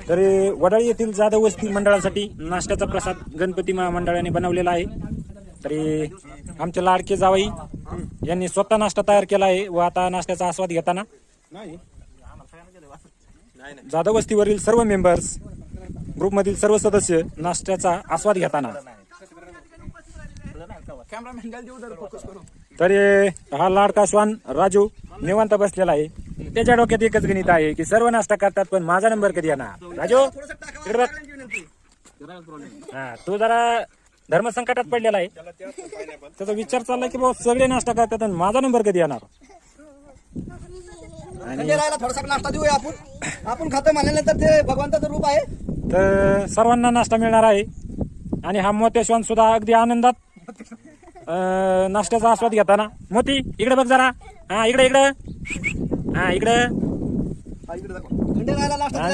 तरी वडाळी येथील जाधव वस्ती मंडळासाठी नाश्त्याचा प्रसाद गणपती महामंडळाने बनवलेला आहे. तरी आमचे लाडके जावई यांनी स्वतः नाश्ता तयार केला आहे व आता नाश्त्याचा आस्वाद घेताना जाधव वस्तीवरील सर्व मेंबर्स ग्रुपमधील सर्व सदस्य नाश्त्याचा आस्वाद घेताना. तरी हा लाडका श्वान राजू निवांत बसलेला आहे. त्याच्या डोक्यात एकच गणित आहे की सर्व नाश्ता करतात पण माझा नंबर कधी येणार. राजू इकडे बघ. हा तू जरा धर्मसंकटात पडलेला आहे. त्याचा विचार चाललाय की बाबा सगळे नाश्ता करतात आणि माझा नंबर कधी येणार. थोडासा नाश्ता देऊया आपण खातो म्हणल्यानंतर ते भगवंताचं रूप आहे. तर सर्वांना नाश्ता मिळणार आहे आणि हा मोत्या श्वान सुद्धा अगदी आनंदात नाश्त्याचा आस्वाद घेताना. मोती इकडे बघ जरा. हा इकडे इकडे. हा इकडे. खंडेरायाला नाश्ता